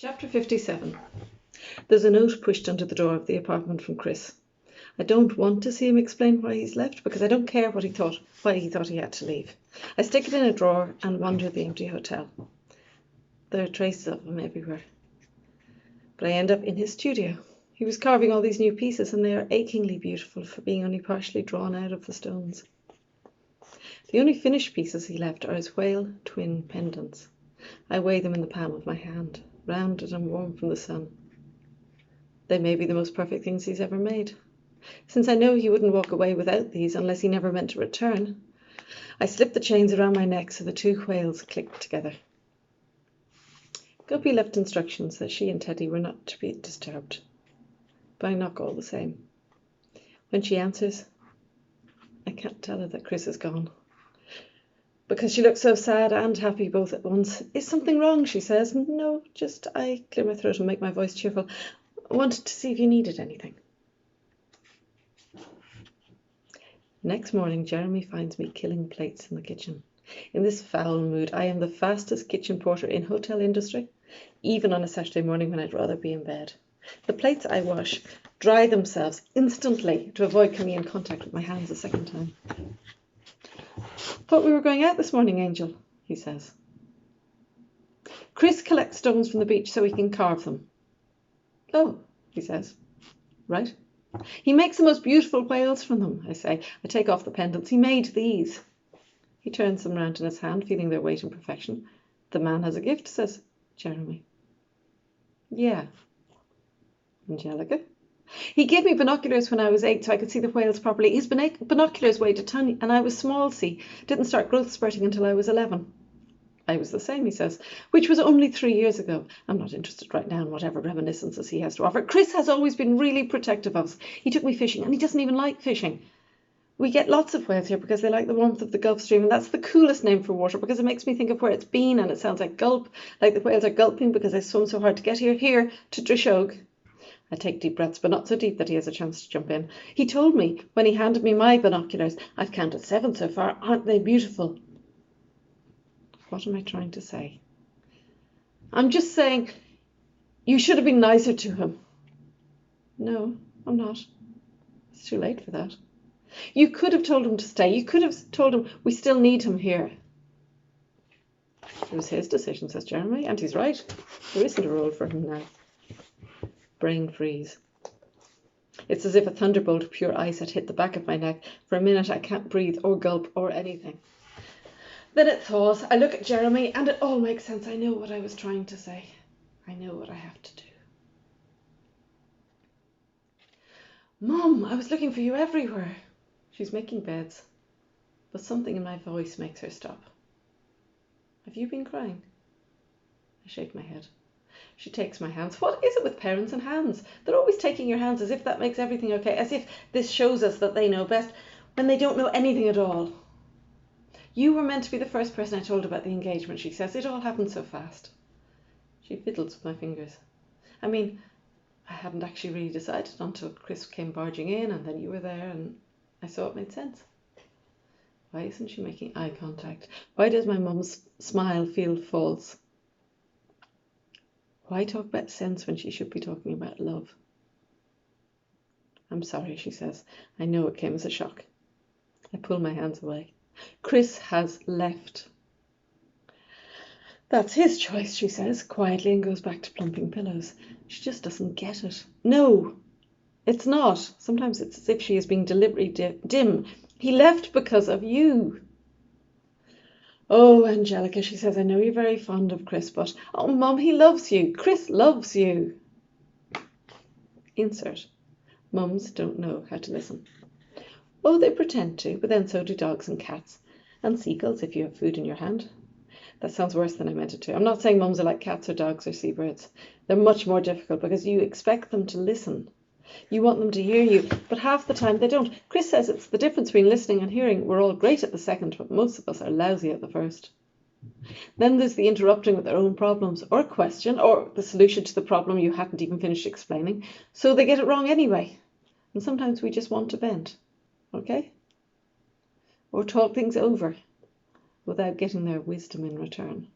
Chapter 57. There's a note pushed under the door of the apartment from Chris. I don't want to see him explain why he's left because I don't care why he thought he had to leave. I stick it in a drawer and wander the empty hotel. There are traces of him everywhere. But I end up in his studio. He was carving all these new pieces and they are achingly beautiful for being only partially drawn out of the stones. The only finished pieces he left are his whale twin pendants. I weigh them in the palm of my hand, rounded and warm from the sun. They may be the most perfect things he's ever made. Since I know he wouldn't walk away without these unless he never meant to return, I slip the chains around my neck so the two whales click together. Guppy left instructions that she and Teddy were not to be disturbed, but I knock all the same. When she answers, I can't tell her that Chris is gone, because she looks so sad and happy both at once. Is something wrong? She says. No, just I clear my throat and make my voice cheerful. I wanted to see if you needed anything. Next morning, Jeremy finds me killing plates in the kitchen. In this foul mood, I am the fastest kitchen porter in hotel industry, even on a Saturday morning when I'd rather be in bed. The plates I wash dry themselves instantly to avoid coming in contact with my hands a second time. Thought we were going out this morning, Angel, he says. Chris collects stones from the beach so he can carve them. Oh, he says. Right. He makes the most beautiful whales from them, I say. I take off the pendants. He made these. He turns them round in his hand, feeling their weight and perfection. The man has a gift, says Jeremy. Yeah. Angelica. He gave me binoculars when I was 8 so I could see the whales properly. His binoculars weighed a ton and I was small, see. Didn't start growth spurting until I was 11. I was the same, he says, which was only 3 years ago. I'm not interested right now in whatever reminiscences he has to offer. Chris has always been really protective of us. He took me fishing and he doesn't even like fishing. We get lots of whales here because they like the warmth of the Gulf Stream, and that's the coolest name for water because it makes me think of where it's been and it sounds like gulp, like the whales are gulping because they swum so hard to get here to Drishog. I take deep breaths, but not so deep that he has a chance to jump in. He told me when he handed me my binoculars, I've counted 7 so far, aren't they beautiful? What am I trying to say? I'm just saying you should have been nicer to him. No, I'm not. It's too late for that. You could have told him to stay. You could have told him we still need him here. It was his decision, says Jeremy, and he's right. There isn't a role for him now. Brain freeze. It's as if a thunderbolt of pure ice had hit the back of my neck. For a minute I can't breathe or gulp or anything. Then it thaws. I look at Jeremy and it all makes sense. I know what I was trying to say. I know what I have to do. Mum, I was looking for you everywhere. She's making beds, but something in my voice makes her stop. Have you been crying? I shake my head. She takes my hands. What is it with parents and hands? They're always taking your hands as if that makes everything okay, as if this shows us that they know best when they don't know anything at all. You were meant to be the first person I told about the engagement, she says. It all happened so fast. She fiddles with my fingers. I mean, I hadn't actually really decided until Chris came barging in and then you were there and I saw it made sense. Why isn't she making eye contact? Why does my mum's smile feel false? Why talk about sense when she should be talking about love? I'm sorry, she says. I know it came as a shock. I pull my hands away. Chris has left. That's his choice, she says quietly and goes back to plumping pillows. She just doesn't get it. No, it's not. Sometimes it's as if she is being deliberately dim. He left because of you. Oh, Angelica, she says, I know you're very fond of Chris, but... Oh, Mum, he loves you. Chris loves you. Insert. Mums don't know how to listen. Oh, they pretend to, but then so do dogs and cats. And seagulls if you have food in your hand. That sounds worse than I meant it to. I'm not saying mums are like cats or dogs or seabirds. They're much more difficult because you expect them to listen. You want them to hear you, but half the time they don't. Chris says it's the difference between listening and hearing. We're all great at the second, but most of us are lousy at the first. Then there's the interrupting with their own problems, or a question, or the solution to the problem you hadn't even finished explaining, so they get it wrong anyway. And sometimes we just want to vent, okay? Or talk things over without getting their wisdom in return.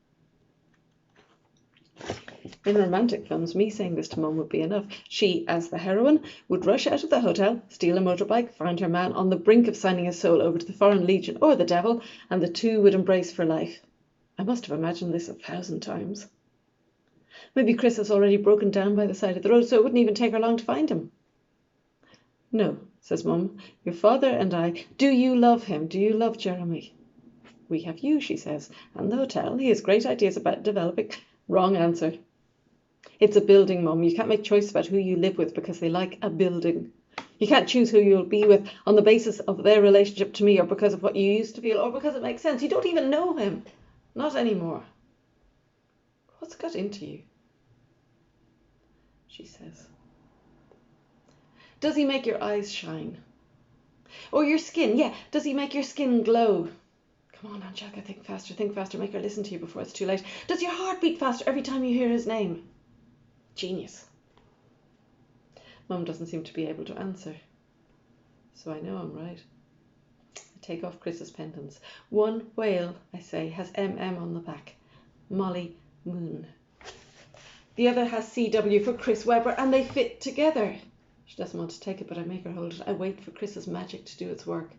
In romantic films, me saying this to Mum would be enough. She, as the heroine, would rush out of the hotel, steal a motorbike, find her man on the brink of signing his soul over to the Foreign Legion or the devil, and the two would embrace for life. I must have imagined this 1,000 times. Maybe Chris has already broken down by the side of the road, so it wouldn't even take her long to find him. No, says Mum, your father and I. Do you love him? Do you love Jeremy? We have you, she says, and the hotel. He has great ideas about developing. Wrong answer. It's a building, Mum. You can't make choices about who you live with because they like a building. You can't choose who you'll be with on the basis of their relationship to me or because of what you used to feel or because it makes sense. You don't even know him. Not anymore. What's got into you? She says. Does he make your eyes shine? Or your skin? Yeah, does he make your skin glow? Come on, Angelica, think faster, make her listen to you before it's too late. Does your heart beat faster every time you hear his name? Genius. Mum doesn't seem to be able to answer. So I know I'm right. I take off Chris's pendants. One whale, I say, has MM on the back. Molly Moon. The other has CW for Chris Webber, and they fit together. She doesn't want to take it, but I make her hold it. I wait for Chris's magic to do its work.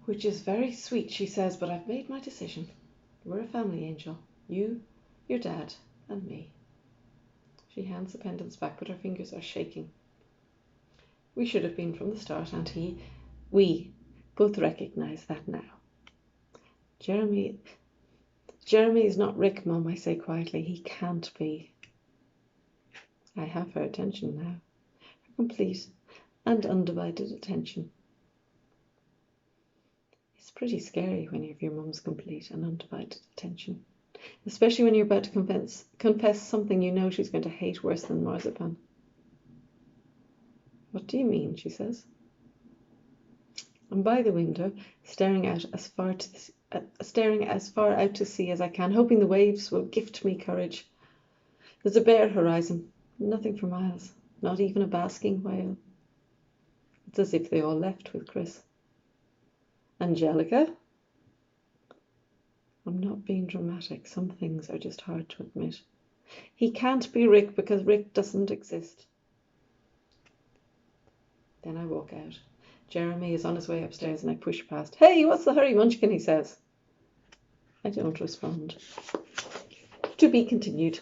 Which is very sweet, she says, but I've made my decision. We're a family, Angel. You, your dad, and me. She hands the pendants back, but her fingers are shaking. We should have been from the start, and we both recognise that now. Jeremy is not Rick, Mum, I say quietly. He can't be. I have her attention now. Her complete and undivided attention. It's pretty scary when you have your mum's complete and undivided attention. Especially when you're about to confess something you know she's going to hate worse than marzipan. What do you mean? She says. I'm by the window, staring as far out to sea as I can, hoping the waves will gift me courage. There's a bare horizon, nothing for miles, not even a basking whale. It's as if they all left with Chris. Angelica? I'm not being dramatic. Some things are just hard to admit. He can't be Rick because Rick doesn't exist. Then I walk out. Jeremy is on his way upstairs and I push past. Hey, what's the hurry, Munchkin? He says. I don't respond. To be continued.